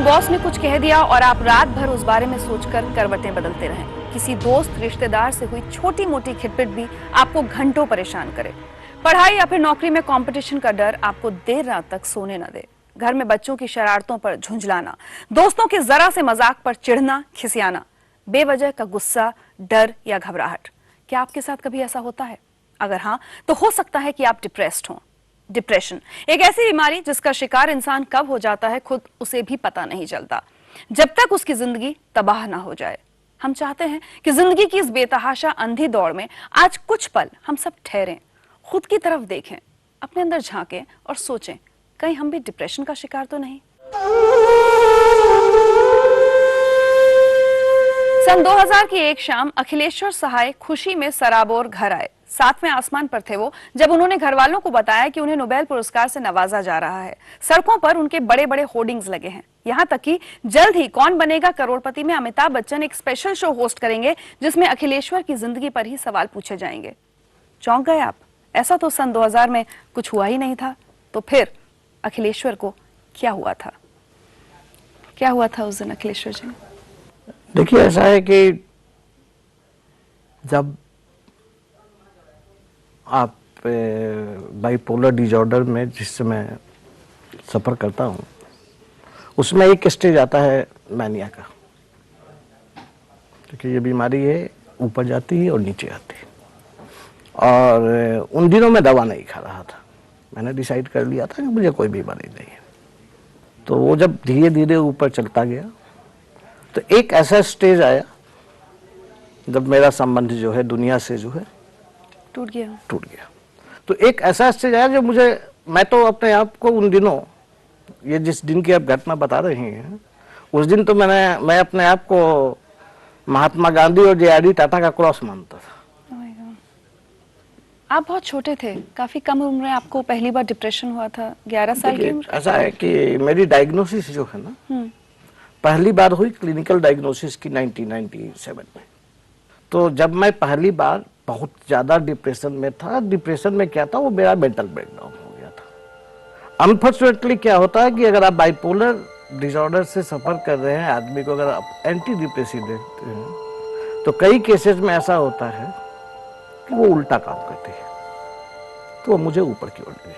Boss ने कुछ कह दिया और आप रात भर उस बारे में सोचकर करवटें बदलते रहें। किसी दोस्त रिश्तेदार से हुई छोटी मोटी खिटपिट भी आपको घंटों परेशान करे। पढ़ाई या फिर नौकरी में कंपटीशन का डर आपको देर रात तक सोने न दे। घर में बच्चों की शरारतों पर झुंझलाना, दोस्तों के जरा से मजाक पर चिढ़ना, खिसियाना, बेवजह का गुस्सा, डर या घबराहट। क्या आपके साथ कभी ऐसा होता है? अगर हाँ, तो हो सकता है कि आप डिप्रेस्ड हों। डिप्रेशन एक ऐसी बीमारी जिसका शिकार इंसान कब हो जाता है खुद उसे भी पता नहीं चलता, जब तक उसकी जिंदगी तबाह ना हो जाए। हम चाहते हैं कि जिंदगी की इस बेतहाशा अंधी दौड़ में आज कुछ पल हम सब ठहरें, खुद की तरफ देखें, अपने अंदर झांकें और सोचें, कहीं हम भी डिप्रेशन का शिकार तो नहीं। सन 2000 की एक शाम अखिलेश्वर सहाय खुशी में सराबोर घर आए। सातवें आसमान पर थे वो जब उन्होंने घर वालों को बताया कि उन्हें नोबेल पुरस्कार से नवाजा जा रहा है। सड़कों पर उनके बड़े बड़े होर्डिंग्स लगे हैं। यहाँ तक कि जल्द ही कौन बनेगा करोड़पति में अमिताभ बच्चन एक स्पेशल शो होस्ट करेंगे जिसमें अखिलेश्वर की जिंदगी पर ही सवाल पूछे जाएंगे। चौंक गए आप? ऐसा तो सन 2000 में कुछ हुआ ही नहीं था। तो फिर अखिलेश्वर को क्या हुआ था? क्या हुआ था उस दिन अखिलेश्वर जी? देखिए, ऐसा है कि जब आप बाइपोलर डिसऑर्डर में जिससे मैं सफ़र करता हूँ, उसमें एक स्टेज आता है मैनिया का, क्योंकि ये बीमारी है, ऊपर जाती है और नीचे आती है। और उन दिनों मैं दवा नहीं खा रहा था। मैंने डिसाइड कर लिया था कि मुझे कोई बीमारी नहीं है। तो वो जब धीरे धीरे ऊपर चलता गया तो एक ऐसा स्टेज आया जब मेरा संबंध जो है दुनिया से जो है टूट गया। तो एक ऐसा स्टेज आया जो मैं तो अपने आप को उन दिनों, ये जिस दिन की आप घटना बता रहे हैं, उस दिन तो मैं अपने आप को महात्मा गांधी और जे.आर.डी. टाटा का क्रॉस मानता था। आप बहुत छोटे थे, काफी कम उम्र में आपको पहली बार डिप्रेशन हुआ था, 11 साल की उम्र। ऐसा है कि मेरी डायग्नोसिस जो है ना, पहली बार हुई क्लिनिकल डायग्नोसिस की 1997 में। तो जब मैं पहली बार बहुत ज्यादा डिप्रेशन में था, डिप्रेशन में क्या था, वो मेरा मेंटल ब्रेकडाउन हो गया था। अनफॉर्चुनेटली क्या होता है कि अगर आप बाइपोलर डिसऑर्डर से सफर कर रहे हैं आदमी को, अगर आप एंटी डिप्रेसिव देते हैं तो कई केसेस में ऐसा होता है कि वो उल्टा काम करती है। तो वो मुझे ऊपर की ओर ले गई।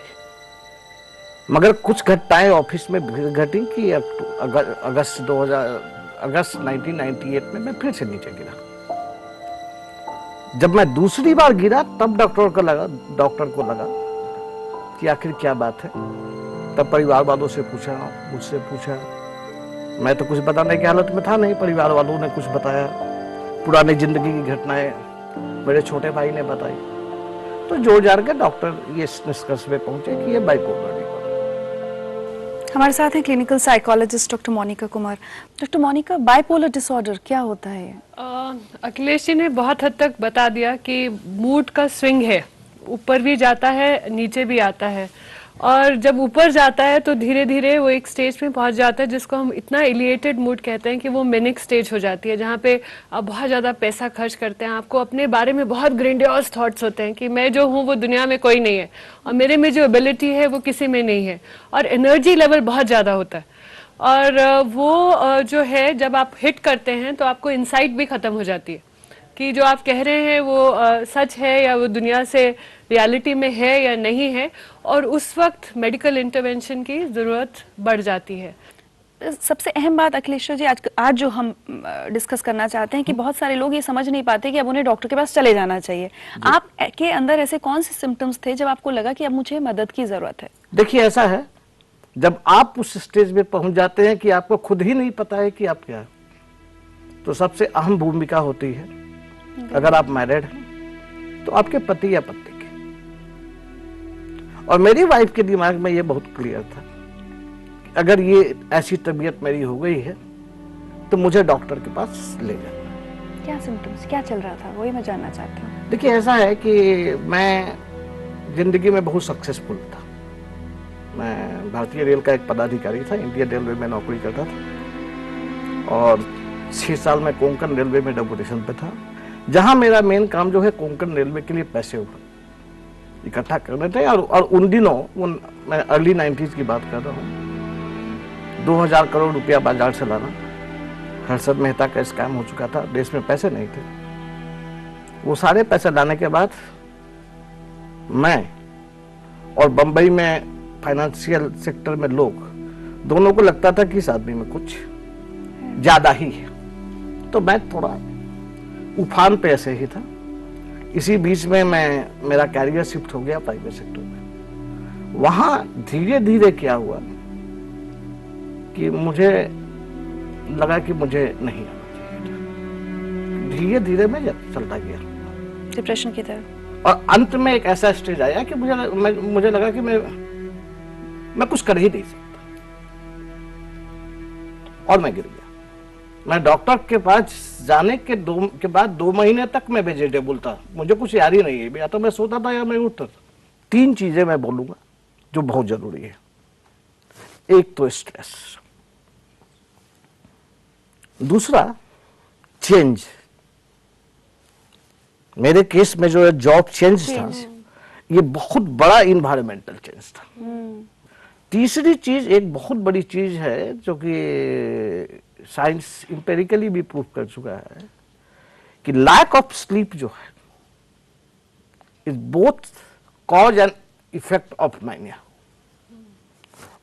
मगर कुछ घटनाएं ऑफिस में घटी कि अगस्त 1998 में मैं फिर से नीचे गिरा। जब मैं दूसरी बार गिरा तब डॉक्टर को लगा कि आखिर क्या बात है। तब परिवार वालों से पूछा, मुझसे पूछा। मैं तो कुछ बताने की हालत में था नहीं। परिवार वालों ने कुछ बताया, पुरानी जिंदगी की घटनाएं मेरे छोटे भाई ने बताई। तो जोड़ जाड़ के डॉक्टर ये निष्कर्ष पे पहुंचे कि ये बाइपोलर डिसऑर्डर। हमारे साथ हैं clinical psychologist doctor Monika Kumar. Doctor Monika, bipolar disorder क्या होता है? अखिलेश जी ने बहुत हद तक बता दिया कि मूड का स्विंग है, ऊपर भी जाता है, नीचे भी आता है। और जब ऊपर जाता है तो धीरे धीरे वो एक स्टेज में पहुंच जाता है जिसको हम इतना एलिएटेड मूड कहते हैं कि वो मैनिक स्टेज हो जाती है, जहाँ पे आप बहुत ज़्यादा पैसा खर्च करते हैं, आपको अपने बारे में बहुत ग्रैंडियोस थॉट्स होते हैं कि मैं जो हूँ वो दुनिया में कोई नहीं है और मेरे में जो एबिलिटी है वो किसी में नहीं है, और एनर्जी लेवल बहुत ज़्यादा होता है। और वो जो है जब आप हिट करते हैं तो आपको इंसाइट भी ख़त्म हो जाती है कि जो आप कह रहे हैं वो सच है या वो दुनिया से रियलिटी में है या नहीं है, और उस वक्त मेडिकल इंटरवेंशन की ज़रूरत बढ़ जाती है। सबसे अहम बात अखिलेश्वर जी आज जो हम डिस्कस करना चाहते हैं कि बहुत सारे लोग ये समझ नहीं पाते कि अब उन्हें डॉक्टर के पास चले जाना चाहिए। आप के अंदर ऐसे कौन से सिम्टम्स थे जब आपको लगा कि अब मुझे मदद की ज़रूरत है? देखिए, ऐसा है, जब आप उस स्टेज पे पहुंच जाते हैं कि आपको खुद ही नहीं पता है कि आप क्या है, तो सबसे अहम भूमिका होती है, अगर आप मैरिड हैं तो आपके पति या पत्नी की। और मेरी वाइफ के दिमाग में ये बहुत क्लियर था कि अगर ये ऐसी तबीयत मेरी हो गई है तो मुझे डॉक्टर के पास ले जाना। क्या सिम्टम्स, क्या चल रहा था, वही मैं जानना चाहती हूँ। देखिए, ऐसा है कि मैं जिंदगी में बहुत सक्सेसफुल था। मैं भारतीय रेल का एक पदाधिकारी था, इंडियन रेलवे में नौकरी करता था, और 6 साल में कोंकण रेलवे में डेपुटेशन पे था, जहां मेरा मेन काम जो है कोंकण रेलवे के लिए पैसे इकट्ठा करने थे। और उन दिनों मैं अर्ली 90s की बात कर रहा हूँ, 2000 करोड़ रुपया बाजार से लाना, हर्षद मेहता का स्कैम हो चुका था, देश में पैसे नहीं थे। वो सारे पैसे लाने के बाद मैं और बंबई में फाइनेंशियल सेक्टर में लोग दोनों को लगता था कि इस आदमी में कुछ ज्यादा ही है। तो मैं थोड़ा उफान पे ऐसे ही था। इसी बीच में मेरा कैरियर शिफ्ट हो गया प्राइवेट सेक्टर में। वहां धीरे धीरे क्या हुआ कि मुझे लगा कि मुझे नहीं आना चाहिए। धीरे धीरे मैं चलता गया डिप्रेशन की तरफ, और अंत में एक ऐसा स्टेज आया कि मुझे लगा कि मैं कुछ कर ही नहीं सकता, और मैं गिर गया। मैं डॉक्टर के पास जाने के बाद 2 महीने तक मैं वेजिटेबल था, मुझे कुछ याद ही नहीं है, या तो मैं सोता था या मैं उठता था। 3 चीजें मैं बोलूंगा जो बहुत जरूरी है। एक तो स्ट्रेस, दूसरा चेंज। मेरे केस में जो है जॉब चेंज था, ये बहुत बड़ा इन्वायरमेंटल चेंज था। तीसरी चीज, एक बहुत बड़ी चीज है जो कि साइंस इंपेरिकली भी प्रूव कर चुका है कि लैक ऑफ स्लीप जो है is both cause and effect of mania.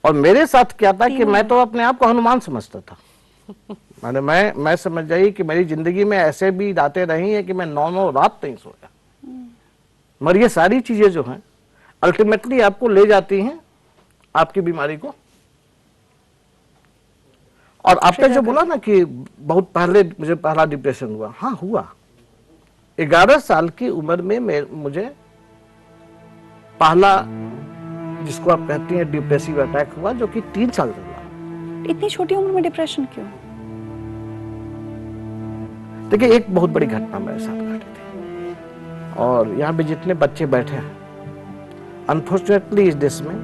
और मेरे साथ क्या था कि मैं तो अपने आप को हनुमान समझता था। मैंने मैं समझ गई कि मेरी जिंदगी में ऐसे भी रातें रही हैं कि मैं 9 रात नहीं सोया। मगर ये सारी चीजें जो हैं अल्टीमेटली आपको ले जाती हैं आपकी बीमारी को। और आपने जो बोला ना कि बहुत पहले मुझे पहला डिप्रेशन हुआ, हाँ हुआ। 11 साल की उम्र में मुझे पहला, जिसको आप कहती हैं डिप्रेसिव अटैक हुआ, जो कि 3 साल चला। इतनी छोटी उम्र में डिप्रेशन क्यों? देखिए, एक बहुत बड़ी घटना मेरे साथ घटी थी, और यहाँ पे जितने बच्चे बैठे हैं, अनफॉर्चुनेटली इस देश में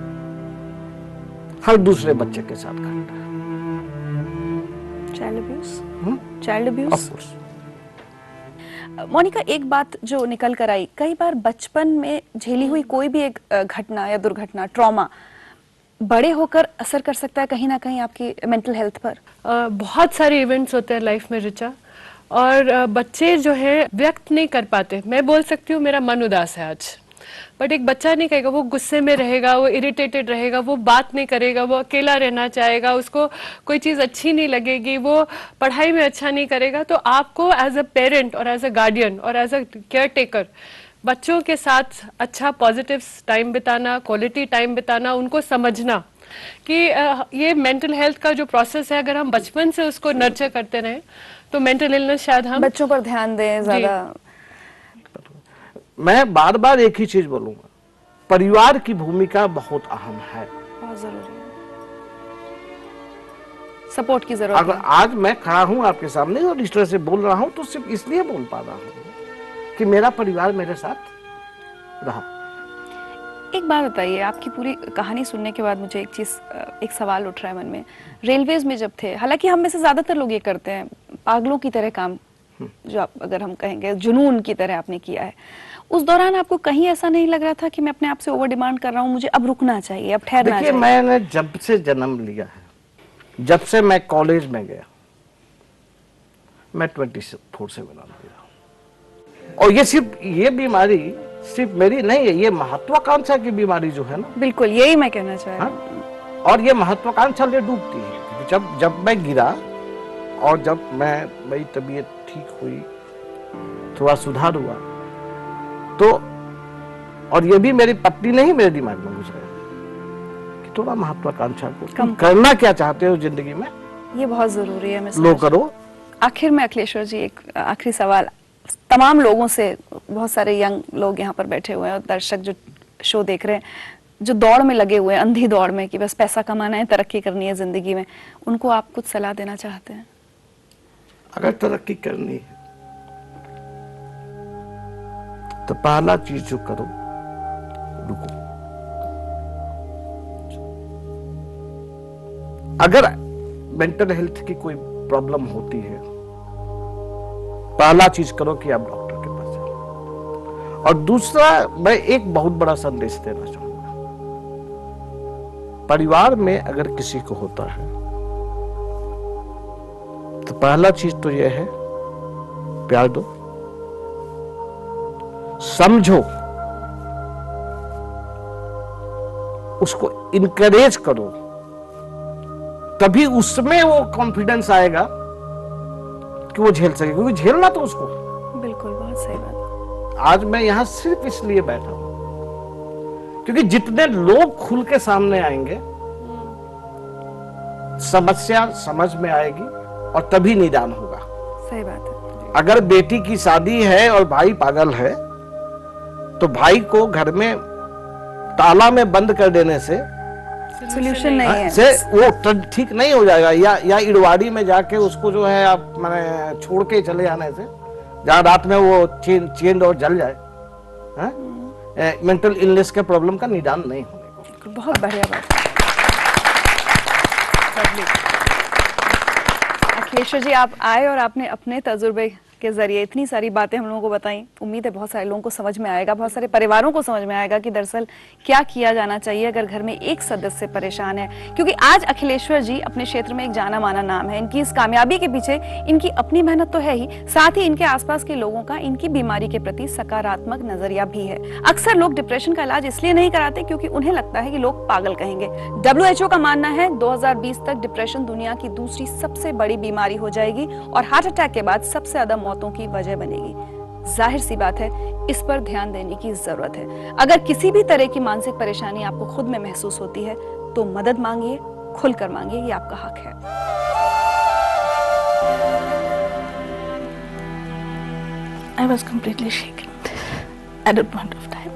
हर दूसरे बच्चे के साथ घटता है child abuse. Child abuse, of course. Monika, एक बात जो निकल कर आई, कई बार बचपन में झेली हुई कोई भी एक घटना या दुर्घटना, ट्रॉमा, बड़े होकर असर कर सकता है कहीं ना कहीं आपकी मेंटल हेल्थ पर। बहुत सारे इवेंट्स होते हैं लाइफ में रिचा, और बच्चे जो है व्यक्त नहीं कर पाते। मैं बोल सकती हूँ मेरा मन उदास है आज, बट एक बच्चा नहीं कहेगा, वो गुस्से में रहेगा, वो इरिटेटेड रहेगा, वो बात नहीं करेगा, वो अकेला रहना चाहेगा, उसको कोई चीज़ अच्छी नहीं लगेगी, वो पढ़ाई में अच्छा नहीं करेगा। तो आपको एज अ पेरेंट और एज अ गार्डियन और एज अ केयर टेकर बच्चों के साथ अच्छा पॉजिटिव टाइम बिताना, क्वालिटी टाइम बिताना, उनको समझना कि ये मेंटल हेल्थ का जो प्रोसेस है, अगर हम बचपन से उसको नर्चर करते रहें तो मेंटल इलनेस शायद हम बच्चों पर ध्यान दें ज्यादा। मैं बार बार एक ही चीज बोलूंगा, परिवार की भूमिका बहुत अहम है, बहुत जरूरी है, सपोर्ट की जरूरत अगर है। आज मैं खड़ा हूं आपके सामने और इस तरह से बोल रहा हूं तो सिर्फ इसलिए बोल पा रहा हूं कि मेरा परिवार मेरे साथ रहा। एक बात बताइए, आपकी पूरी कहानी सुनने के बाद मुझे एक सवाल उठ रहा है मन में। रेलवेज में जब थे, हालांकि हम में से ज्यादातर लोग ये करते हैं, पागलों की तरह काम, जो आप अगर हम कहेंगे जुनून की तरह आपने किया है, उस दौरान आपको कहीं ऐसा नहीं लग रहा था कि मैं अपने आप से ओवर डिमांड कर रहा हूँ, मुझे अब रुकना चाहिए, अब ठहरना चाहिए? देखिए, मैंने जब से जन्म लिया है, जब से मैं कॉलेज में गया, मैं 24/7 आना गया। और ये बीमारी सिर्फ मेरी नहीं है, ये महत्वाकांक्षा की बीमारी जो है ना, बिल्कुल यही मैं कहना चाह रहा हूं। हाँ? और ये महत्वाकांक्षा ले डूबती है। जब मैं गिरा और जब मेरी तबीयत ठीक हुई, थोड़ा सुधार हुआ, तो और ये भी मेरी पत्नी ने ही मेरे दिमाग में घुस गया कि थोड़ा महत्वाकांक्षा को तुम करना क्या चाहते हो जिंदगी में, ये बहुत जरूरी है। मैं लो करो। आखिर में अखिलेश्वर जी, एक आखिरी सवाल तमाम लोगों से, बहुत सारे यंग लोग यहाँ पर बैठे हुए हैं और दर्शक जो शो देख रहे हैं, जो दौड़ में लगे हुए हैं, अंधी दौड़ में कि बस पैसा कमाना है, तरक्की करनी है जिंदगी में, उनको आप कुछ सलाह देना चाहते हैं? अगर तरक्की करनी है तो पहला चीज जो करो, रुको। अगर मेंटल हेल्थ की कोई प्रॉब्लम होती है, पहला चीज करो कि आप डॉक्टर के पास जाओ। और दूसरा, मैं एक बहुत बड़ा संदेश देना चाहूंगा, परिवार में अगर किसी को होता है पहला चीज तो यह है, प्यार दो, समझो, उसको इनकरेज करो, तभी उसमें वो कॉन्फिडेंस आएगा कि वो झेल सके, क्योंकि झेलना तो उसको। बिल्कुल, बहुत सही बात। आज मैं यहां सिर्फ इसलिए बैठा हूं क्योंकि जितने लोग खुल के सामने आएंगे, समस्या समझ में आएगी और तभी निदान होगा। सही बात है। अगर बेटी की शादी है और भाई पागल है, तो भाई को घर में ताला में बंद कर देने से सोल्यूशन नहीं है। से वो ठीक नहीं हो जाएगा, या इड़वाड़ी में जाके उसको जो है आप मैंने छोड़ के चले आने से, जहाँ रात में वो चेंज और जल जाए, मेंटल इलनेस के प्रॉब्लम का निदान नहीं होने। बहुत बढ़िया बात। अखिलेश्वर जी, आप आए और आपने अपने तजुर्बे के जरिए इतनी सारी बातें हम लोगों को बताई। उम्मीद है बहुत सारे लोगों को समझ में आएगा, बहुत सारे परिवारों को समझ में आएगा कि दरअसल क्या किया जाना चाहिए अगर घर में एक सदस्य परेशान है। क्योंकि आज अखिलेश्वर जी अपने क्षेत्र में एक जाना माना नाम है। इनकी इस कामयाबी के पीछे इनकी अपनी मेहनत तो है ही, साथ ही इनके आसपास के लोगों का इनकी बीमारी के प्रति सकारात्मक नजरिया भी है। अक्सर लोग डिप्रेशन का इलाज इसलिए नहीं कराते क्योंकि उन्हें लगता है कि लोग पागल कहेंगे। WHO का मानना है 2020 तक डिप्रेशन दुनिया की दूसरी सबसे बड़ी बीमारी हो जाएगी और हार्ट अटैक के बाद सबसे ज्यादा मौतों की वजह बनेगी। जाहिर सी बात है, इस पर ध्यान देने की जरूरत है। अगर किसी भी तरह की मानसिक परेशानी आपको खुद में महसूस होती है तो मदद मांगिए, खुलकर मांगिए, ये आपका हक है। I was completely shaken at a point of time.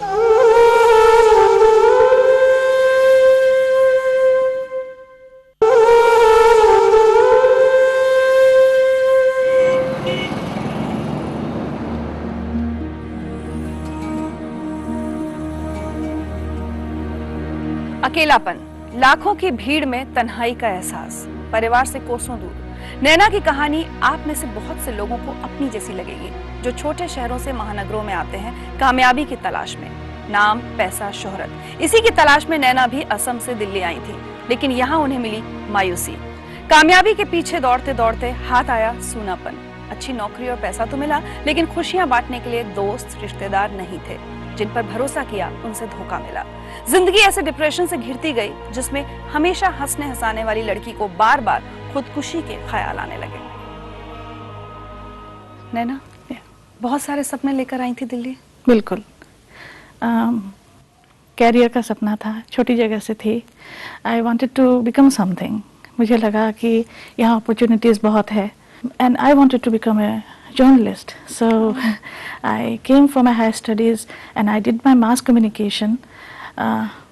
अकेलापन, लाखों की भीड़ में तन्हाई का एहसास, परिवार से कोसों दूर। नैना की कहानी आप में से बहुत से लोगों को अपनी जैसी लगेगी, जो छोटे शहरों से महानगरों में आते हैं कामयाबी की तलाश में। नाम, पैसा, शोहरत, इसी की तलाश में नैना भी असम से दिल्ली आई थी, लेकिन यहाँ उन्हें मिली मायूसी। कामयाबी के पीछे दौड़ते दौड़ते हाथ आया सूनापन। अच्छी नौकरी और पैसा तो मिला, लेकिन खुशियां बांटने के लिए दोस्त, रिश्तेदार नहीं थे। जिन पर भरोसा किया उनसे धोखा मिला। जिंदगी ऐसे डिप्रेशन से घिरती गई जिसमें हमेशा हंसने हंसाने वाली लड़की को बार बार खुदकुशी के ख्याल आने लगे। नैना, बहुत सारे सपने लेकर आई थी दिल्ली। बिल्कुल, कैरियर का सपना था, छोटी जगह से थी। I wanted to become something. मुझे लगा कि यहाँ अपॉर्चुनिटीज बहुत है, and I wanted to become a journalist. So I came for my higher studies and I did my mass communication.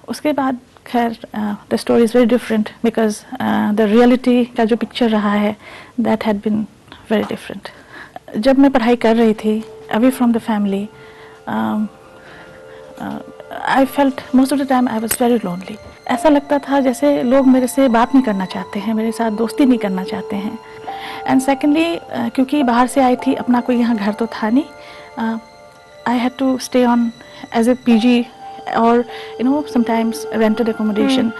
उसके बाद खैर the story is very different because the reality का जो picture रहा है that had been very different. जब मैं पढ़ाई कर रही थी away from the family, I felt most of the time I was very lonely. ऐसा लगता था जैसे लोग मेरे से बात नहीं करना चाहते हैं, मेरे साथ दोस्ती नहीं करना चाहते हैं। एंड सेकेंडली, क्योंकि बाहर से आई थी, अपना कोई यहाँ घर तो था नहीं, I had to stay on as a PG और समटाइम्स रेंटेड एकोमोडेशन।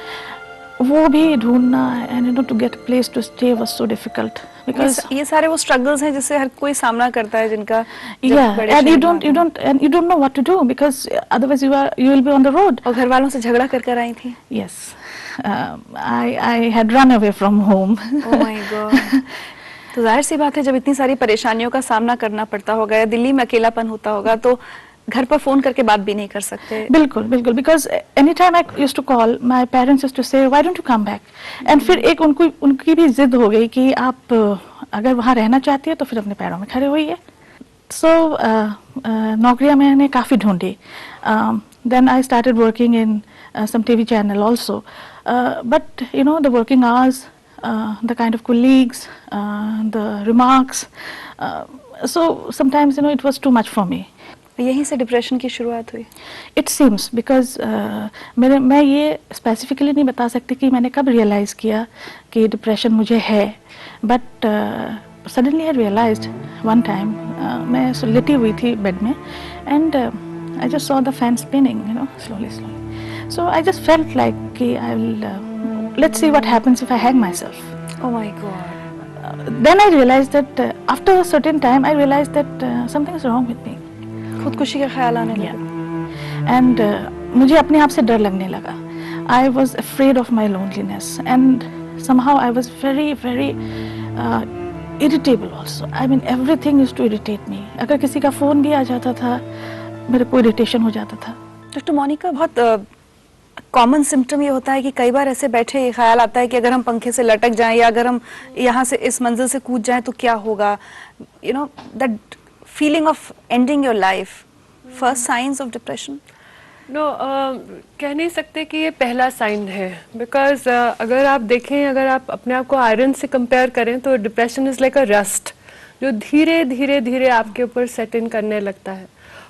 वो भी ढूंढना and to get place to stay was so difficult because ये सारे वो स्ट्रगल्स हैं जिससे हर कोई सामना करता है, जिनका and you don't know what to do because otherwise you will be on the road. और घर वालों से झगड़ा कर आई थी। Yes, I had run away from home. Oh my god. तो जाहिर सी बात है, जब इतनी सारी परेशानियों का सामना करना पड़ता होगा या दिल्ली में अकेलापन होता होगा, तो घर पर फोन करके बात भी नहीं कर सकते। बिल्कुल बिल्कुल, because any time I used to call my parents used to say why don't you come back. And फिर एक उनकी भी जिद हो गई कि आप अगर वहाँ रहना चाहती है तो फिर अपने पैरों में खड़े होइए। सो नौकरियाँ मैंने काफ़ी ढूंढी। Then I started working in some TV channel also, but the working hours, the kind of colleagues, the remarks, so sometimes it was too much for me. यहीं से डिप्रेशन की शुरुआत हुई? It seems because मैं ये specifically नहीं बता सकती कि मैंने कब रियलाइज़ किया कि डिप्रेशन मुझे है, but suddenly I realised one time. मैं लेटी हुई थी बेड में and I just saw the fan spinning slowly. So I just felt like I will let's see what happens if I hang myself. Oh my God. then I realized that after a certain time I realized that something is wrong with me. खुदकुशी के ख्याल आने Yeah. लगे। And मुझे अपने आप से डर लगने लगा. I was afraid of my loneliness and somehow I was very very irritable also. I mean everything used to irritate me. अगर किसी का फोन भी आ जाता था मेरे को इरिटेशन हो जाता था. डॉक्टर मोनिका, बहुत कॉमन सिम्टम ये होता है कि कई बार ऐसे बैठे ये ख्याल आता है कि अगर हम पंखे से लटक जाएं या अगर हम यहाँ से इस मंजिल से कूद जाएं तो क्या होगा, you know, that feeling of ending your life, first signs of depression. No कह नहीं सकते कि ये पहला साइन है, बिकॉज अगर आप देखें, अगर आप अपने आप को आयरन से कंपेयर करें तो depression is like a rust जो धीरे धीरे धीरे आपके ऊपर सेट इन करने लगता है।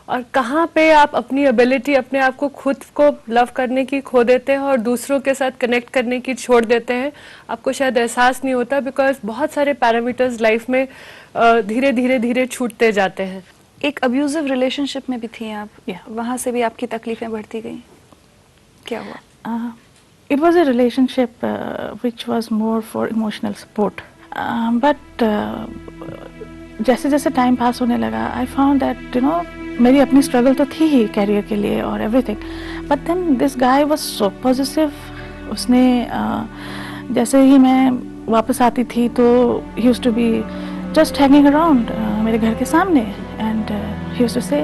और कहाँ पे आप अपनी एबिलिटी, अपने आप को खुद को लव करने की खो देते हैं और दूसरों के साथ कनेक्ट करने की छोड़ देते हैं, आपको शायद एहसास नहीं होता, बिकॉज बहुत सारे पैरामीटर्स लाइफ में धीरे धीरे धीरे छूटते जाते हैं। एक अब्यूजिव रिलेशनशिप में भी थी आप, Yeah. वहाँ से भी आपकी तकलीफें बढ़ती गई, क्या हुआ? It was a relationship which was more for emotional support. But जैसे जैसे टाइम पास होने लगा, I found that you know मेरी अपनी स्ट्रगल तो थी ही कैरियर के लिए और everything, but then this guy was so positive. उसने जैसे ही मैं वापस आती थी तो he used to be just hanging around मेरे घर के सामने एंड ही यूज्ड टू से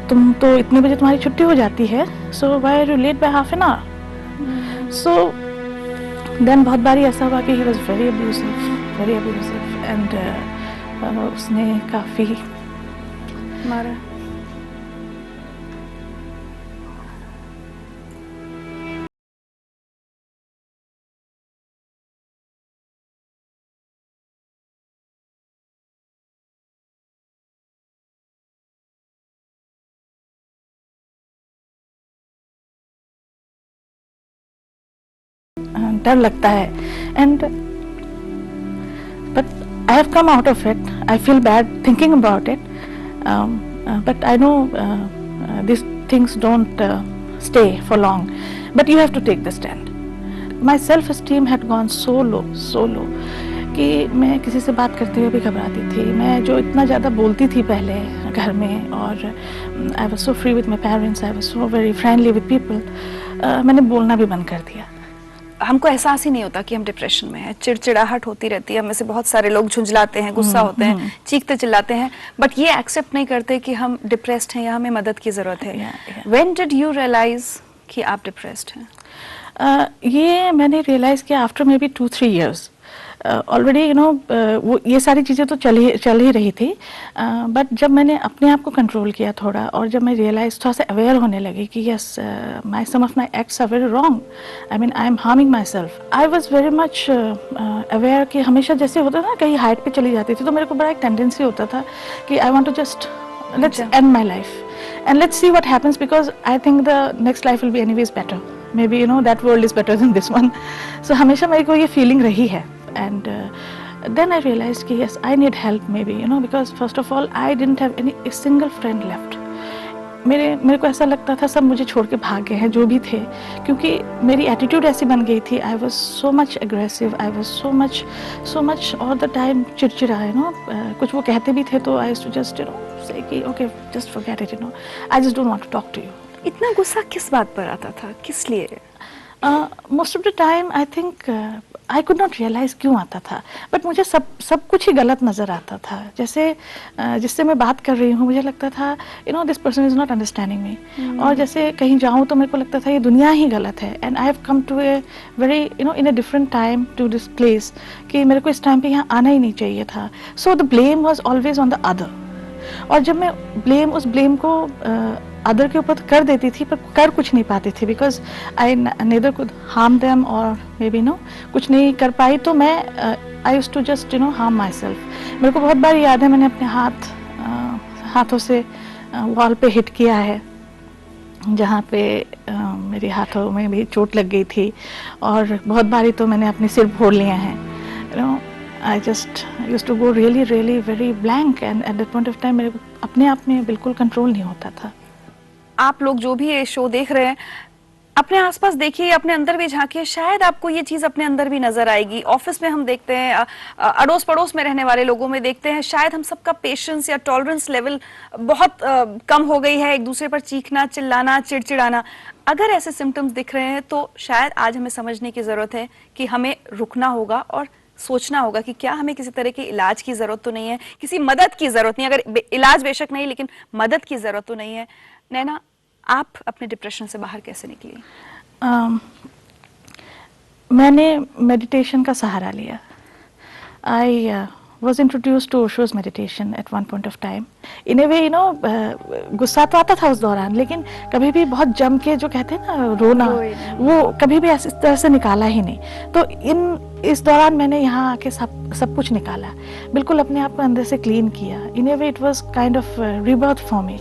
तुम तो इतने बजे तुम्हारी छुट्टी हो जाती है, so why are you late by half an hour. So then बहुत बारी ऐसा हुआ कि he was very abusive and उसने काफ़ी मारा? डर लगता है and but I have come out of it. I feel bad thinking about it, but I know this things don't stay for long, but you have to take the stand. My self esteem had gone so low कि मैं किसी से बात करते हुए भी घबराती थी। मैं जो इतना ज़्यादा बोलती थी पहले घर में, और I was so free with my parents, I was so very friendly with people, मैंने बोलना भी बंद कर दिया। हमको एहसास ही नहीं होता कि हम डिप्रेशन में हैं, चिड़चिड़ाहट होती रहती है, हमें से बहुत सारे लोग झुंझलाते हैं, गुस्सा होते हैं, चीखते चिल्लाते हैं, बट ये एक्सेप्ट नहीं करते कि हम डिप्रेस्ड हैं या हमें मदद की जरूरत है। व्हेन डिड यू रियलाइज कि आप डिप्रेस्ड हैं? ये मैंने रियलाइज़ किया after may be 2-3 years। Already you know वो ये सारी चीज़ें तो चल ही रही थी, बट जब मैंने अपने आप को कंट्रोल किया थोड़ा, और जब मैं रियलाइज थोड़ा सा अवेयर होने लगी कि yes some of my acts are very wrong, I mean I am harming myself, I was very much aware कि हमेशा जैसे होता था ना, कहीं हाइट पे चली जाती थी तो मेरे को बड़ा एक टेंडेंसी होता था कि I want to just let's end my life and let's see what happens, because I think the next life will be anyways better, maybe you know that world is better than this one. So हमेशा मेरे को ये feeling रही है। And then I realized कि yes, I need help maybe, you know, because first of all I didn't have a single friend left. मेरे को ऐसा लगता था सब मुझे छोड़ के भाग गए हैं जो भी थे, क्योंकि मेरी एटीट्यूड ऐसी बन गई थी। I was so much aggressive, I was so much all the time चिड़चिड़ा, you know, कुछ वो कहते भी थे तो I used to just you know say कि okay just forget it, you know, I just don't want to talk to you. इतना गुस्सा किस बात पर आता था, किस लिए? Most of the time I think I could not realise क्यों आता था, बट मुझे सब कुछ ही गलत नज़र आता था। जैसे जिससे मैं बात कर रही हूँ मुझे लगता था you know this person is not understanding me, और जैसे कहीं जाऊँ तो मेरे को लगता था ये दुनिया ही गलत है, and I have come to a very you know in a different time to this place कि मेरे को इस टाइम पे यहाँ आना ही नहीं चाहिए था। So the blame was always on the other, और जब मैं उस ब्लेम को अदर के ऊपर कर देती थी पर कर कुछ नहीं पाती थी, because I neither could harm them और मे बी नो कुछ नहीं कर पाई, तो मैं I used to just you know harm myself. मेरे को बहुत बार याद है मैंने अपने हाथों से वॉल पे हिट किया है, जहाँ पे मेरे हाथों में भी चोट लग गई थी, और बहुत बारी तो मैंने अपने सिर फोड़ लिए हैं, you know. I just used to go really very blank, and at that point of time मेरे को अपने आप में बिल्कुल कंट्रोल नहीं होता था। आप लोग जो भी ये शो देख रहे हैं, अपने आसपास देखिए, अपने अंदर भी झांकिए, शायद आपको ये चीज अपने अंदर भी नजर आएगी। ऑफिस में हम देखते हैं, अड़ोस पड़ोस में रहने वाले लोगों में देखते हैं, शायद हम सबका पेशेंस या टॉलरेंस लेवल बहुत कम हो गई है, एक दूसरे पर चीखना, चिल्लाना, चिड़चिड़ाना। अगर ऐसे सिम्टम्स दिख रहे हैं तो शायद आज हमें समझने की जरूरत है कि हमें रुकना होगा और सोचना होगा कि क्या हमें किसी तरह के इलाज की जरूरत तो नहीं है, किसी मदद की जरूरत नहीं। अगर इलाज बेशक नहीं, लेकिन मदद की जरूरत तो नहीं है। नैना, आप अपने डिप्रेशन से बाहर कैसे निकली? मैंने मेडिटेशन का सहारा लिया। आई was introduced to Osho's meditation at one point of time. In a way, you know, गुस्सा तो आता था उस दौरान, लेकिन कभी भी बहुत जम के जो कहते हैं ना रोना, वो कभी भी इस तरह से निकाला ही नहीं। तो इस दौरान मैंने यहाँ आके सब कुछ निकाला, बिल्कुल अपने आप को अंदर से क्लीन किया। In a way, it was kind of rebirth for me.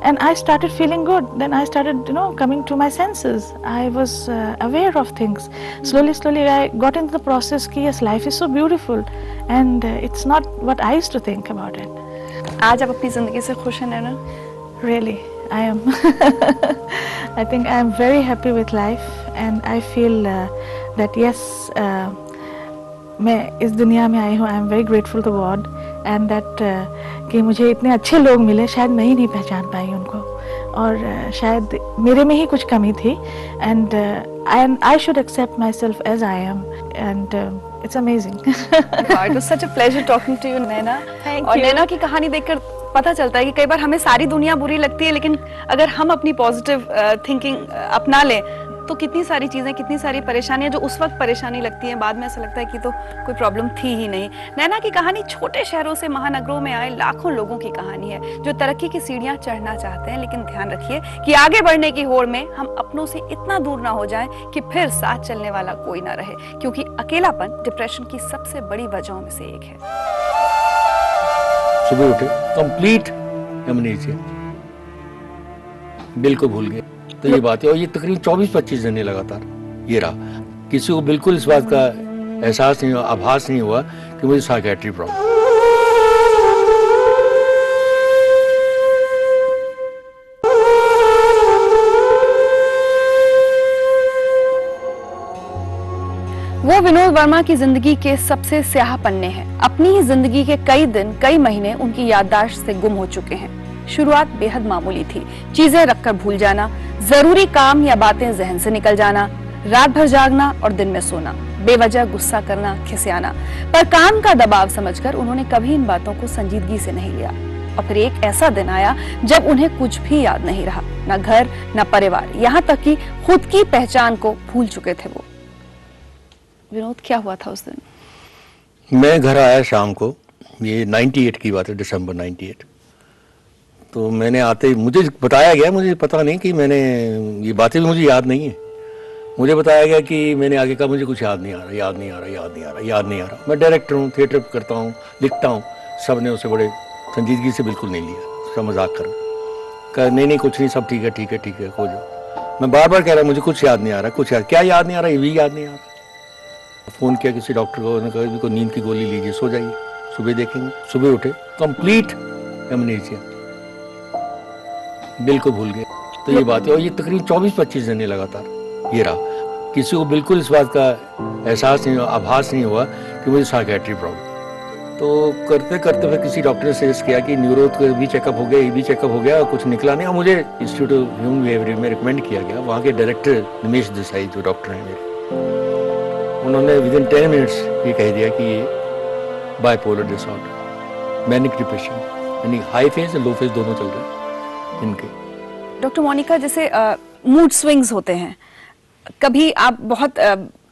And I started feeling good. Then I started, you know, coming to my senses. I was aware of things. Slowly, I got into the process कि yes, life is so beautiful, and it's not what I used to think about it. आज आप अपनी जिंदगी से खुश हैं नैना? Really, I am. I think I am very happy with life, and I feel that yes, मैं इस दुनिया में आई हूँ। I am very grateful to God, and that कि मुझे इतने अच्छे लोग मिले, शायद मैं ही नहीं पहचान पाई उनको, और शायद मेरे में ही कुछ कमी थी। And I should accept myself as I am, and it's amazing. It was such a pleasure talking to you, Naina. Thank और you. नैना की कहानी देखकर पता चलता है कि कई बार हमें सारी दुनिया बुरी लगती है, लेकिन अगर हम अपनी पॉजिटिव थिंकिंग अपना लें तो कितनी सारी चीजें, कितनी सारी परेशानियां जो उस वक्त परेशानी लगती हैं, बाद में ऐसा लगता है कि तो कोई प्रॉब्लम थी ही नहीं। नैना की कहानी छोटे शहरों से महानगरों में आए लाखों लोगों की कहानी है जो तरक्की की सीढ़ियां चढ़ना चाहते हैं, लेकिन ध्यान रखिए कि आगे बढ़ने की होड़ में हम अपनों से इतना दूर ना हो जाएं कि फिर साथ चलने वाला कोई ना रहे, क्योंकि अकेलापन डिप्रेशन की सबसे बड़ी वजहों में से एक है। सुबह उठे कंप्लीट एमनेसिया, बिल्कुल भूल गए, तो ये बात है। और ये तकरीबन 24-25 दिन लगातार ये रहा। किसी को बिल्कुल इस बात का एहसास नहीं हुआ, आभास नहीं हुआ कि मुझे साइकियाट्री प्रॉब्लम। वो विनोद वर्मा की जिंदगी के सबसे स्याह पन्ने हैं। अपनी ही जिंदगी के कई दिन, कई महीने उनकी याददाश्त से गुम हो चुके हैं। शुरुआत बेहद मामूली थी, चीजें रखकर भूल जाना, जरूरी काम या बातें जहन से निकल जाना, रात भर जागना और दिन में सोना, बेवजह गुस्सा करना, खिसियाना। पर काम का दबाव समझकर उन्होंने कभी इन बातों को संजीदगी से नहीं लिया। और फिर एक ऐसा दिन आया जब उन्हें कुछ भी याद नहीं रहा, न घर, न परिवार, यहाँ तक कि खुद की पहचान को भूल चुके थे वो। विनोद, क्या हुआ था उस दिन? मैं घर आया शाम को, ये 98 की बात है, दिसंबर 98। तो मैंने आते ही मुझे बताया गया, मुझे पता नहीं कि मैंने, ये बातें भी मुझे याद नहीं है। मुझे बताया गया कि मैंने आगे कहा मुझे कुछ याद नहीं आ रहा, याद नहीं आ रहा, याद नहीं आ रहा, याद नहीं आ रहा। मैं डायरेक्टर हूँ, थिएटर करता हूँ, लिखता हूँ। सब ने उसे बड़े संजीदगी से बिल्कुल नहीं लिया, उसका मजाक कर कहा नहीं कुछ नहीं, सब ठीक है, ठीक है, ठीक है, हो जाओ। मैं बार बार कह रहा मुझे कुछ याद नहीं आ रहा, कुछ याद, क्या याद नहीं आ रहा, ये भी याद नहीं आ रहा। फ़ोन किया किसी डॉक्टर को, उन्होंने कहा को नींद की गोली लीजिए, सो जाइए, सुबह देखेंगे। सुबह उठे कंप्लीट एमनेसिया, बिल्कुल भूल गए, तो ये बात है। और ये तकरीबन 24-25 दिन लगातार ये रहा। किसी को बिल्कुल इस बात का एहसास नहीं हुआ, आभास नहीं हुआ कि मुझे साइकियाट्री प्रॉब्लम। तो करते करते फिर किसी डॉक्टर ने सजेस्ट किया कि न्यूरो भी चेकअप हो गया, ये भी चेकअप हो गया, और कुछ निकला नहीं। और मुझे इंस्टीट्यूट ऑफ ह्यूमन बिहेवियर में रिकमेंड किया गया। वहाँ के डायरेक्टर निमेश देसाई जो डॉक्टर हैं मेरे, उन्होंने विदिन 10 मिनट्स ये कह दिया कि ये बाइपोलर डिसऑर्डर, मैनिक डिप्रेशन, यानी हाई फेज और लो फेज दोनों चल रहे हैं इनके। डॉक्टर मोनिका, जैसे मूड स्विंग्स होते हैं, कभी आप बहुत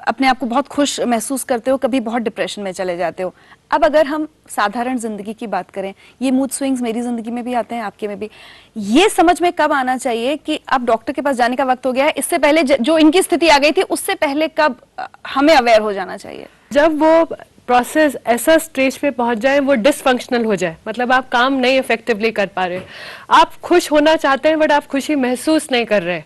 अपने आप को बहुत खुश महसूस करते हो, कभी बहुत डिप्रेशन में चले जाते हो। अब अगर हम साधारण जिंदगी की बात करें, ये मूड स्विंग्स मेरी जिंदगी में भी आते हैं, आपके में भी। ये समझ में कब आना चाहिए कि अब डॉक्टर के पास जाने का वक्त हो गया है, इससे पहले जो इनकी स्थिति आ गई थी उससे पहले कब हमें अवेयर हो जाना चाहिए? जब वो प्रोसेस ऐसा स्टेज पे पहुंच जाए, वो डिसफंक्शनल हो जाए, मतलब आप काम नहीं इफेक्टिवली कर पा रहे, आप खुश होना चाहते हैं बट आप खुशी महसूस नहीं कर रहे,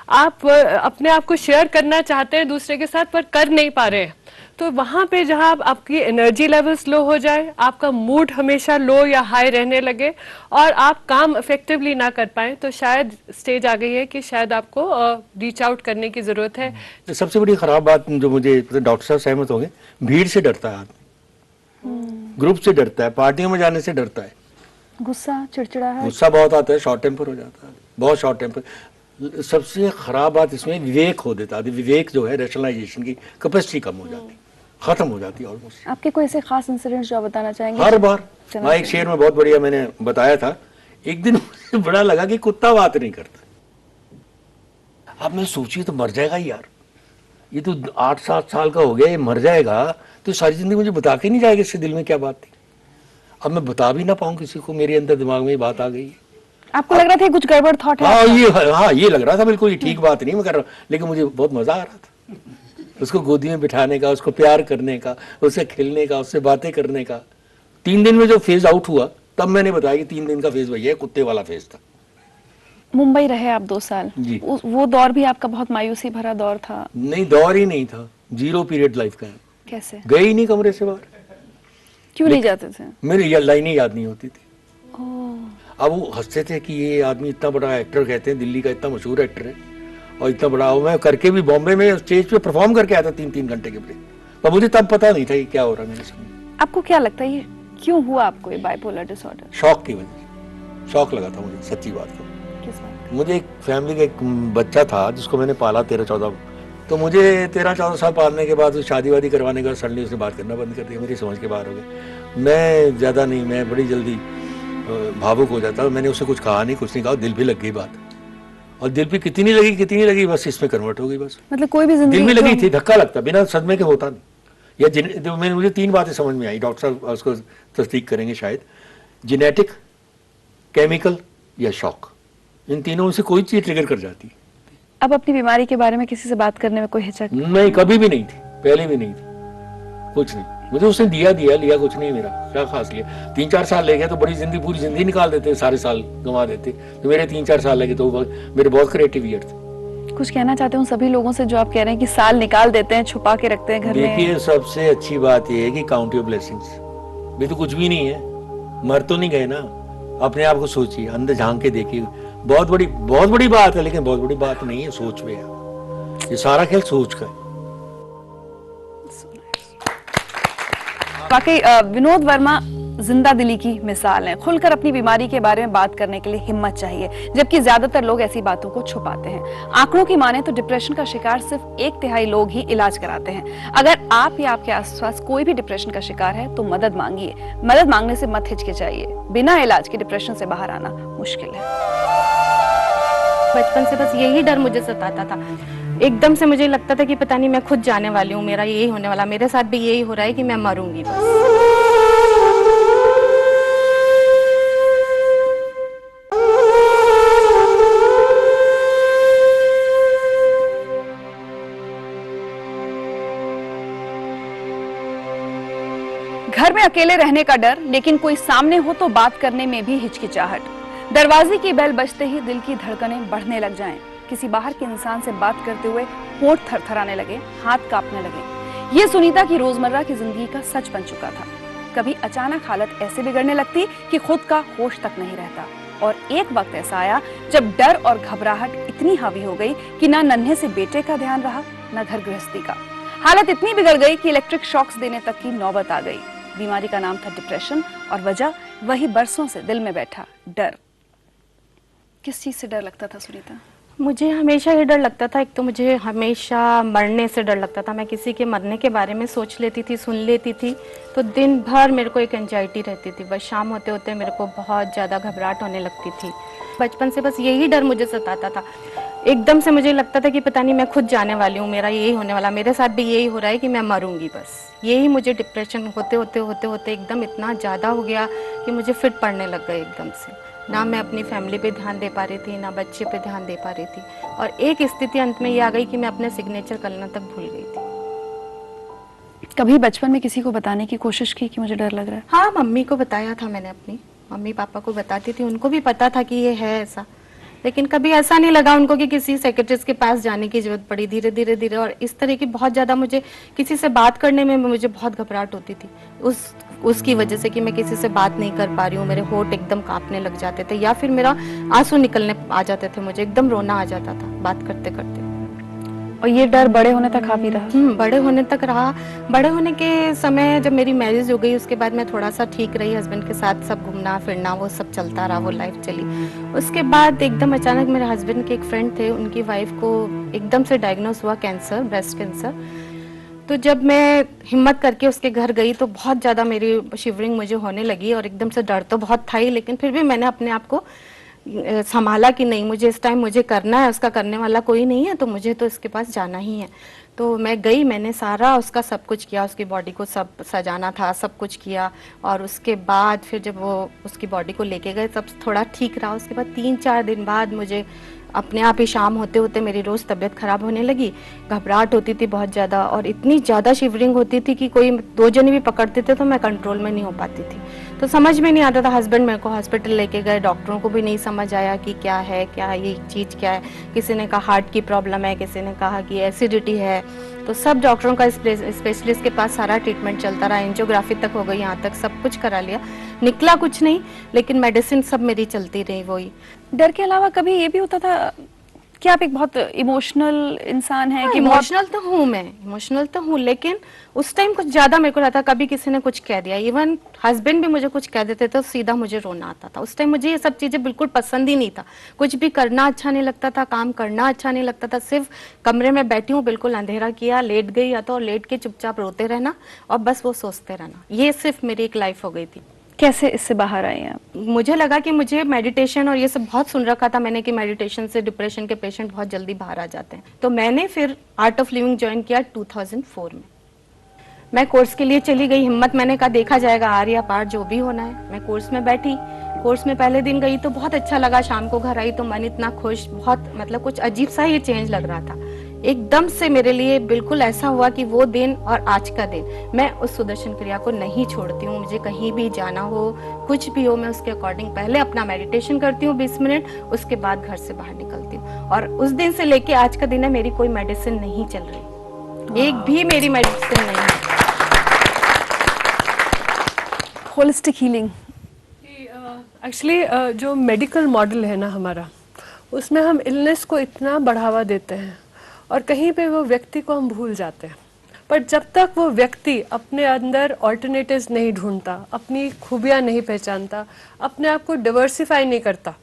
आप अपने आप को शेयर करना चाहते हैं दूसरे के साथ पर कर नहीं पा रहे, तो वहां पे जहां आपकी एनर्जी लेवल्स लो हो जाए, आपका मूड हमेशा लो या हाई रहने लगे और आप काम इफेक्टिवली ना कर पाए, तो शायद स्टेज आ गई है कि शायद आपको रीच आउट करने की जरूरत है। तो सबसे बड़ी खराब बात जो मुझे, डॉक्टर साहब सहमत होंगे, भीड़ से डरता है आदमी, ग्रुप से डरता है, पार्टियों में जाने से डरता है, गुस्सा, चिड़चिड़ाहट, गुस्सा बहुत आता है, शॉर्ट टेम्पर हो जाता है, बहुत शॉर्ट टेम्पर। सबसे खराब बात इसमें विवेक हो देता है, विवेक जो है, रैशनलाइजेशन की कैपेसिटी कम हो जाती है, खत्म हो जाती है ऑलमोस्ट। आपके कोई ऐसे खास इंसिडेंट्स जो आप बताना चाहेंगे? हर बार मैं एक शेर में बहुत बढ़िया मैंने बताया था, एक दिन मुझे बड़ा लगा कि कुत्ता बात नहीं करता। अब मैं सोचिए तो मर जाएगा यार, ये तो 8-7 साल का हो गया, ये मर जाएगा तो सारी जिंदगी मुझे बता के नहीं जाएगा इससे दिल में क्या बात थी। अब मैं बता भी ना पाऊं किसी को, मेरे अंदर दिमाग में ये बात आ गई है। आपको लग रहा था कुछ गड़बड़ थॉट है? हाँ, ये लग रहा था बिल्कुल, ये ठीक बात नहीं मैं कर रहा हूँ, लेकिन मुझे बहुत मजा आ रहा था उसको गोदी में बिठाने का, उसको प्यार करने का, उससे खेलने का, उससे बातें करने का। 3 दिन में जो फेज आउट हुआ तब मैंने बताया कि 3 दिन का फेज वही है, कुत्ते वाला फेज था। मुंबई रहे आप 2 साल जी। वो दौर भी आपका बहुत मायूसी भरा दौर था? नहीं, दौर ही नहीं था, 0 पीरियड लाइफ का है। कैसे? गए ही नहीं कमरे से बाहर। क्यों नहीं जाते थे? मेरी ये लाइनें याद नहीं होती थी। अब वो हंसते थे कि ये आदमी इतना बड़ा एक्टर, कहते हैं दिल्ली का इतना मशहूर एक्टर है और इतना बड़ा, मैं करके भी बॉम्बे में स्टेज पे परफॉर्म करके आया था 3-3 घंटे के ब्रेक, पर मुझे तब पता नहीं था ये क्या हो रहा है मेरे सामने। आपको क्या लगता है ये क्यों हुआ आपको, ये बाइपोलर डिसऑर्डर? शौक की वजह से, शौक लगा था मुझे, सच्ची बात को। किस बात? मुझे एक फैमिली का एक बच्चा था जिसको मैंने पाला 13-14, तो मुझे 13-14 साल पालने के बाद शादी वादी करवाने के बाद सडनली उसने बात करना बंद कर दिया, मेरी समझ के बाहर हो गए। मैं ज़्यादा नहीं, मैं बड़ी जल्दी भावुक हो जाता, मैंने उसे कुछ कहा नहीं, कुछ नहीं कहा, दिल भी लग गई बात, और दिल पे कितनी नहीं लगी, बस इसमें कन्वर्ट हो गई। बस मतलब कोई भी जिंदगी दिल में लगी थी, धक्का लगता, बिना सदमे के होता नहीं। या मुझे 3 बातें समझ में आई, डॉक्टर साहब उसको तस्दीक करेंगे शायद, जेनेटिक, केमिकल या शॉक, इन तीनों में से कोई चीज ट्रिगर कर जाती है। अब अपनी बीमारी के बारे में किसी से बात करने में कोई हिचक? नहीं, कभी भी नहीं थी, पहले भी नहीं थी, कुछ नहीं। मुझे उसने दिया लिया कुछ नहीं, मेरा क्या खास लिया। 3-4 साल ले गए तो बड़ी जिंदगी, पूरी जिंदगी निकाल देते, सारे साल गंवा देते, तो मेरे 3-4 साल लगे तो मेरे बहुत क्रिएटिव ईयर थे। कुछ कहना चाहते हूँ सभी लोगों से जो आप कह रहे हैं कि साल निकाल देते हैं, छुपा के रखते हैं घर में? देखिए, सबसे अच्छी बात यह है कि काउंट योर ब्लेसिंग्स, भी तो कुछ भी नहीं है, मर तो नहीं गए ना। अपने आप को सोचिए, अंदर झांक के देखिए, बहुत बड़ी बात है, लेकिन बहुत बड़ी बात नहीं है, सोच में है, ये सारा खेल सोच का है। वाकई विनोद वर्मा जिंदा दिली की मिसाल है। खुलकर अपनी बीमारी के बारे में बात करने के लिए हिम्मत चाहिए, जबकि ज्यादातर लोग ऐसी बातों को छुपाते हैं। आंकड़ों की माने तो डिप्रेशन का शिकार सिर्फ 1/3 लोग ही इलाज कराते हैं। अगर आप या आपके आसपास कोई भी डिप्रेशन का शिकार है तो मदद मांगिए। मदद मांगने से मत हिचकिचाइए, बिना इलाज के डिप्रेशन से बाहर आना मुश्किल है। बचपन से बस यही डर मुझे सताता था, एकदम से मुझे लगता था कि पता नहीं मैं खुद जाने वाली हूँ, मेरा यही होने वाला, मेरे साथ भी यही हो रहा है कि मैं मरूंगी बस। घर में अकेले रहने का डर, लेकिन कोई सामने हो तो बात करने में भी हिचकिचाहट। दरवाजे की बेल बजते ही दिल की धड़कनें बढ़ने लग जाएं। किसी बाहर के इंसान से बात करते हुए होंठ थरथराने लगे, हाथ कांपने लगे। ये सुनीता की रोजमर्रा की जिंदगी का सच बन चुका था। कभी अचानक हालत ऐसे बिगड़ने लगती कि खुद का होश तक नहीं रहता, और एक वक्त ऐसा आया जब डर और घबराहट इतनी हावी हो गई कि ना नन्हे से बेटे का ध्यान रहा, ना घर गृहस्थी का। हालत इतनी बिगड़ गई कि इलेक्ट्रिक शॉक्स देने तक की नौबत आ गई। बीमारी का नाम था डिप्रेशन, और वजह वही बरसों से दिल में बैठा डर। किस चीज से डर लगता था सुनीता? मुझे हमेशा ये डर लगता था, एक तो मुझे हमेशा मरने से डर लगता था। मैं किसी के मरने के बारे में सोच लेती थी, सुन लेती थी, तो दिन भर मेरे को एक एंजाइटी रहती थी। बस शाम होते होते मेरे को बहुत ज़्यादा घबराहट होने लगती थी। बचपन से बस यही डर मुझे सताता था, एकदम से मुझे लगता था कि पता नहीं मैं खुद जाने वाली हूँ, मेरा यही होने वाला, मेरे साथ भी यही हो रहा है कि मैं मरूंगी बस। यही मुझे डिप्रेशन होते होते एकदम इतना ज़्यादा हो गया कि मुझे फिट पड़ने लग गए एकदम से। ना मैं अपनी फैमिली पे ध्यान दे पा रही थी, ना बच्चे पे ध्यान दे पा रही थी, और एक स्थिति अंत में ये आ गई कि मैं अपने सिग्नेचर करना तक भूल गई थी। कभी बचपन में किसी को बताने की कोशिश की कि मुझे डर लग रहा है? हाँ, मम्मी को बताया था मैंने, अपनी मम्मी पापा को बताती थी, उनको भी पता था कि ये है ऐसा, लेकिन कभी ऐसा नहीं लगा उनको कि किसी सेक्रेटरिस्ट के पास जाने की जरूरत पड़ी। धीरे धीरे धीरे और इस तरह की बहुत ज़्यादा मुझे किसी से बात करने में मुझे बहुत घबराहट होती थी उसकी वजह से कि मैं किसी से बात नहीं कर पा रही हूँ। मेरे होंठ एकदम कांपने लग जाते थे या फिर मेरा आंसू निकलने आ जाते थे, मुझे एकदम रोना आ जाता था बात करते करते। और ये डर बड़े होने तक काफी रहा? बड़े होने तक रहा। बड़े होने के समय जब मेरी मैरिज हो गई उसके बाद मैं थोड़ा सा ठीक रही, हस्बैंड के साथ सब घूमना फिरना वो सब चलता रहा, वो लाइफ चली। उसके बाद एकदम अचानक मेरे हस्बैंड के एक फ्रेंड थे, उनकी वाइफ को एकदम से डायग्नोस हुआ कैंसर, ब्रेस्ट कैंसर। तो जब मैं हिम्मत करके उसके घर गई तो बहुत ज़्यादा मेरी शिवरिंग मुझे होने लगी और एकदम से डर तो बहुत था ही, लेकिन फिर भी मैंने अपने आप को संभाला कि नहीं, मुझे इस टाइम मुझे करना है, उसका करने वाला कोई नहीं है तो मुझे तो इसके पास जाना ही है। तो मैं गई, मैंने सारा उसका सब कुछ किया, उसकी बॉडी को सब सजाना था, सब कुछ किया। और उसके बाद फिर जब वो उसकी बॉडी को लेके गए तब थोड़ा ठीक रहा। उसके बाद 3-4 दिन बाद मुझे अपने आप ही शाम होते होते मेरी रोज़ तबीयत ख़राब होने लगी, घबराहट होती थी बहुत ज़्यादा और इतनी ज़्यादा शिवरिंग होती थी कि कोई 2 जने भी पकड़ते थे तो मैं कंट्रोल में नहीं हो पाती थी। तो समझ में नहीं आता था। हस्बैंड मेरे को हॉस्पिटल लेके गए, डॉक्टरों को भी नहीं समझ आया कि क्या है, क्या ये चीज़ क्या है। किसी ने कहा हार्ट की प्रॉब्लम है, किसी ने कहा कि एसिडिटी है। तो सब डॉक्टरों का स्पेशलिस्ट के पास सारा ट्रीटमेंट चलता रहा, एंजियोग्राफी तक हो गई, यहाँ तक सब कुछ करा लिया, निकला कुछ नहीं, लेकिन मेडिसिन सब मेरी चलती रही वही। डर के अलावा कभी ये भी होता था कि आप एक बहुत इमोशनल इंसान हैं? कि इमोशनल तो हूँ मैं, इमोशनल तो हूँ, लेकिन उस टाइम कुछ ज्यादा मेरे को रहता। कभी किसी ने कुछ कह दिया, इवन हस्बैंड भी मुझे कुछ कह देते तो सीधा मुझे रोना आता था। उस टाइम मुझे ये सब चीजें बिल्कुल पसंद ही नहीं था, कुछ भी करना अच्छा नहीं लगता था, काम करना अच्छा नहीं लगता था। सिर्फ कमरे में बैठी हूँ, बिल्कुल अंधेरा किया, लेट गई या तो लेट के चुपचाप रोते रहना और बस वो सोचते रहना, ये सिर्फ मेरी एक लाइफ हो गई थी। कैसे इससे बाहर आए हैं? मुझे लगा कि मुझे मेडिटेशन और ये सब बहुत सुन रखा था मैंने कि मेडिटेशन से डिप्रेशन के पेशेंट बहुत जल्दी बाहर आ जाते हैं। तो मैंने फिर आर्ट ऑफ लिविंग ज्वाइन किया 2004 में। मैं कोर्स के लिए चली गई, हिम्मत, मैंने कहा देखा जाएगा, आर या पार जो भी होना है। मैं कोर्स में बैठी, कोर्स में पहले दिन गई तो बहुत अच्छा लगा, शाम को घर आई तो मन इतना खुश, बहुत मतलब कुछ अजीब सा ही चेंज लग रहा था। एकदम से मेरे लिए बिल्कुल ऐसा हुआ कि वो दिन और आज का दिन मैं उस सुदर्शन क्रिया को नहीं छोड़ती हूँ। मुझे कहीं भी जाना हो, कुछ भी हो, मैं उसके अकॉर्डिंग पहले अपना मेडिटेशन करती हूँ 20 मिनट, उसके बाद घर से बाहर निकलती हूँ। और उस दिन से लेके आज का दिन है, मेरी कोई मेडिसिन नहीं चल रही, एक भी मेरी मेडिसिन नहीं है। होलिस्टिक हीलिंग एक्चुअली जो मेडिकल मॉडल है ना हमारा, उसमें हम इलनेस को इतना बढ़ावा देते हैं और कहीं पे वो व्यक्ति को हम भूल जाते हैं। पर जब तक वो व्यक्ति अपने अंदर ऑल्टरनेटिव्स नहीं ढूंढता, अपनी खूबियाँ नहीं पहचानता, अपने आप को डिवर्सिफाई नहीं करता,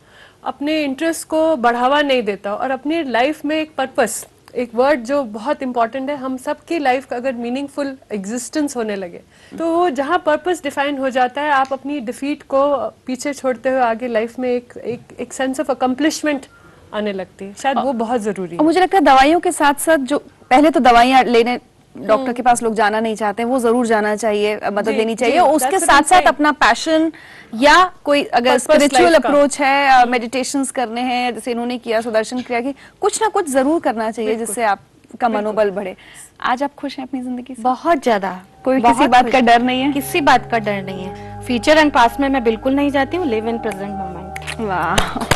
अपने इंटरेस्ट को बढ़ावा नहीं देता और अपनी लाइफ में एक पर्पस, एक वर्ड जो बहुत इंपॉर्टेंट है, हम सबकी लाइफ का अगर मीनिंगफुल एग्जिस्टेंस होने लगे तो वो जहाँ पर्पस डिफाइन हो जाता है, आप अपनी डिफीट को पीछे छोड़ते हुए आगे लाइफ में एक सेंस ऑफ अकम्पलिशमेंट आने लगती है। शायद वो बहुत जरूरी है। और मुझे लगता है दवाइयों के साथ साथ जो पहले तो दवाइयाँ लेने डॉक्टर के पास लोग जाना नहीं चाहते हैं, वो जरूर जाना चाहिए, मदद लेनी चाहिए। और उसके साथ साथ अपना पैशन या कोई अगर स्पिरिचुअल अप्रोच है, मेडिटेशंस करने हैं जैसे इन्होंने किया, सुदर्शन क्रिया की, कुछ ना कुछ जरूर करना चाहिए जिससे आपका मनोबल बढ़े। आज आप खुश हैं अपनी जिंदगी से? बहुत ज्यादा, कोई किसी बात का डर नहीं है? किसी बात का डर नहीं है। फ्यूचर एंड पास्ट में मैं बिल्कुल नहीं जाती हूँ, लिव इन प्रेजेंट मोमेंट। वाह,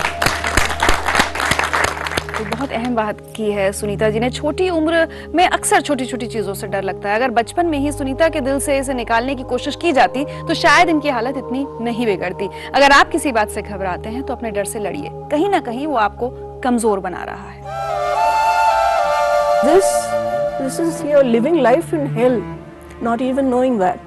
तो बहुत अहम बात की है सुनीता जी ने। छोटी उम्र में अक्सर छोटी छोटी चीजों से डर लगता है। अगर बचपन में ही सुनीता के दिल से इसे निकालने की कोशिश की जाती तो शायद इनकी हालत इतनी नहीं बिगड़ती। अगर आप किसी बात से घबराते हैं तो अपने डर से लड़िए, कहीं ना कहीं वो आपको कमजोर बना रहा है। This is you're living life in hell, not even knowing that.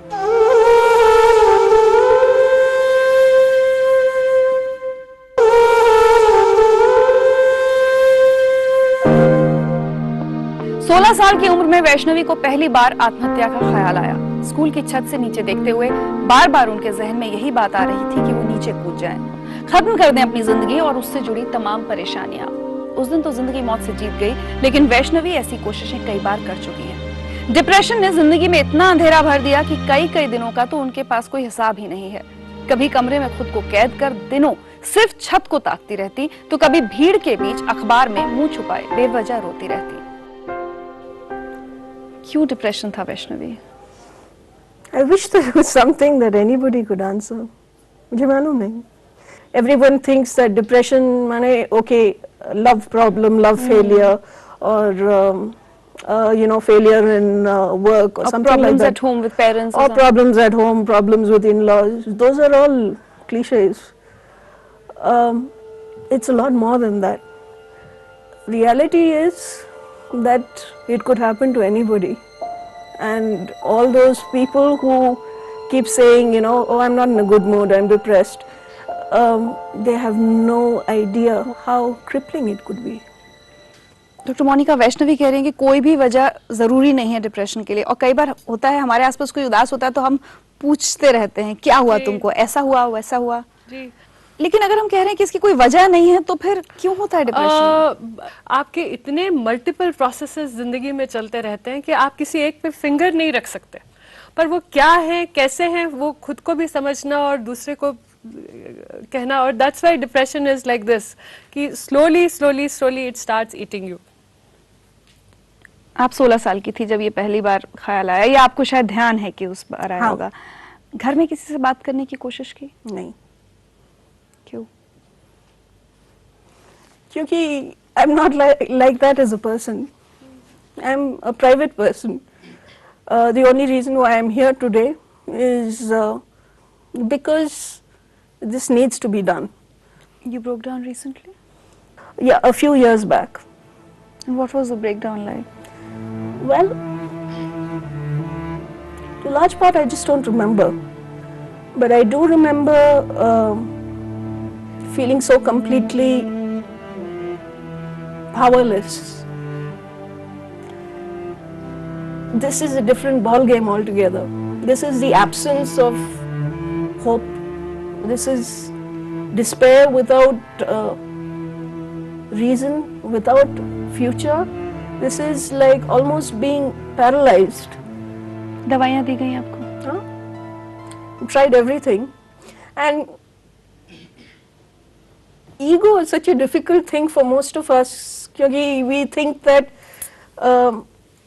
सोलह साल की उम्र में वैष्णवी को पहली बार आत्महत्या का ख्याल आया। स्कूल की छत से नीचे देखते हुए बार बार उनके जहन में यही बात आ रही थी कि वो नीचे कूद जाएं, खत्म कर दें अपनी जिंदगी और उससे जुड़ी तमाम परेशानियां। उस दिन तो जिंदगी मौत से जीत गई, लेकिन वैष्णवी ऐसी कोशिशें कई बार कर चुकी है। डिप्रेशन ने जिंदगी में इतना अंधेरा भर दिया कि कई दिनों का तो उनके पास कोई हिसाब ही नहीं है। कभी कमरे में खुद को कैद कर दिनों सिर्फ छत को ताकती रहती, तो कभी भीड़ के बीच अखबार में मुंह छुपाए बेवजह रोती रहती। क्यों डिप्रेशन था Vaishnavi? I wish there was something that anybody could answer. मुझे मालूम नहीं। everyone thinks that depression, mane, okay, love problem, love failure, or failure in work or Or something like problems that. at home with parents or Or something. problems at home, problems with in-laws. Those are all cliches. It's a lot more than that. Reality is that it could happen to anybody. And all those people who keep saying, oh, I'm not in a good mood, I'm depressed, they have no idea how crippling it could be. Doctor Monika Vaishnavi कह रही हैं कि कोई भी वजह जरूरी नहीं है डिप्रेशन के लिए, और कई बार होता है हमारे आसपास कोई उदास होता है तो हम पूछते रहते हैं क्या हुआ जी। तुमको, ऐसा हुआ वैसा हुआ, जी। लेकिन अगर हम कह रहे हैं कि इसकी कोई वजह नहीं है तो फिर क्यों होता है डिप्रेशन? आपके इतने मल्टीपल प्रोसेसेस जिंदगी में चलते रहते हैं कि आप किसी एक पे फिंगर नहीं रख सकते, पर वो क्या है कैसे हैं वो खुद को भी समझना और दूसरे को कहना, और that's why depression is like this कि slowly slowly slowly it starts eating you. आप 16 साल की थी जब ये पहली बार ख्याल आया, या आपको शायद ध्यान है कि उस बार आया हाँ। होगा, घर में किसी से बात करने की कोशिश की? नहीं, क्यों? क्योंकि I'm not like that as a person. I'm a private person. The only reason why I'm here today is because this needs to be done. You broke down recently? Yeah, a few years back. And what was the breakdown like? Well, to large part I just don't remember. But I do remember feeling so completely powerless. This is a different ball game altogether. This is the absence of hope. This is despair without reason, without future. This is like almost being paralyzed. दवाइयाँ दी गई आपको? Tried everything, and ego is such a difficult thing for most of us because we think that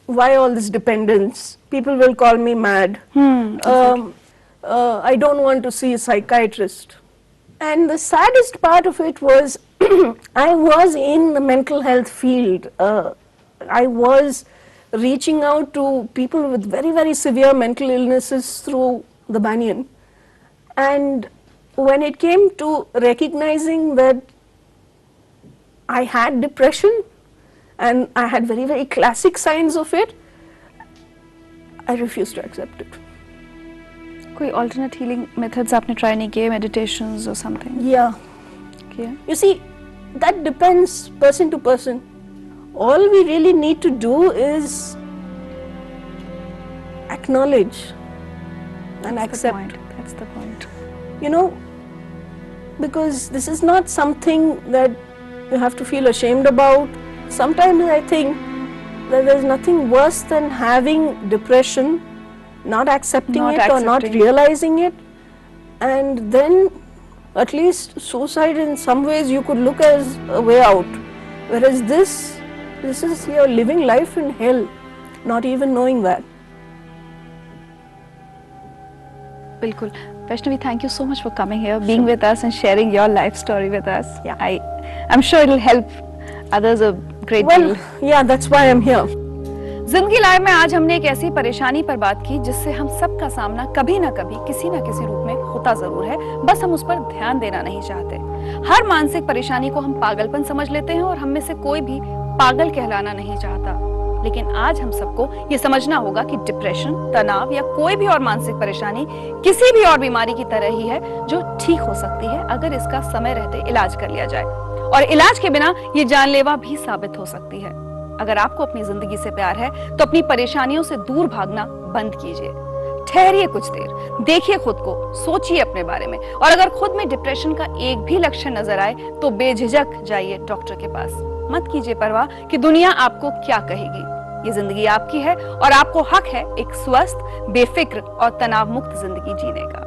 why all this dependence, people will call me mad, I don't want to see a psychiatrist. And the saddest part of it was I was in the mental health field. I was reaching out to people with very, very severe mental illnesses through the Banyan. And when it came to recognizing that I had depression and I had very, very classic signs of it, I refused to accept it. कोई alternate healing methods आपने try नहीं किए, meditations or something? Yeah. किया? You see, that depends person to person. All we really need to do is acknowledge and accept. That's the point. Because this is not something that you have to feel ashamed about. Sometimes I think that there's nothing worse than having depression, not accepting Not it or not accepting. realizing it, and then at least suicide in some ways you could look as a way out. Whereas this is you're living life in hell, not even knowing that. बिल्कुल. Vaishnavi, thank you so much for coming here, being with us and sharing your life story with us. Yeah. I'm sure it'll help others a great Well, deal. yeah, that's why I'm here. जिंदगी live में आज हमने एक ऐसी परेशानी पर बात की जिससे हम सबका सामना कभी ना कभी किसी ना किसी रूप में होता जरूर है, बस हम उस पर ध्यान देना नहीं चाहते. हर मानसिक परेशानी को हम पागलपन समझ लेते हैं और हम में से कोई भी पागल कहलाना नहीं चाहता. लेकिन आज हम सबको ये समझना होगा कि डिप्रेशन, तनाव या कोई भी और मानसिक परेशानी किसी भी और बीमारी की तरह ही है जो ठीक हो सकती है अगर इसका समय रहते इलाज कर लिया जाए, और इलाज के बिना ये जानलेवा भी साबित हो सकती है. अगर आपको अपनी जिंदगी से प्यार है तो अपनी परेशानियों से दूर भागना बंद कीजिए. ठहरिए कुछ देर, देखिए खुद को, सोचिए अपने बारे में, और अगर खुद में डिप्रेशन का एक भी लक्षण नजर आए तो बेझिझक जाइए डॉक्टर के पास. मत कीजिए परवाह कि दुनिया आपको क्या कहेगी. ये जिंदगी आपकी है और आपको हक है एक स्वस्थ, बेफिक्र और तनाव मुक्त जिंदगी जीने का.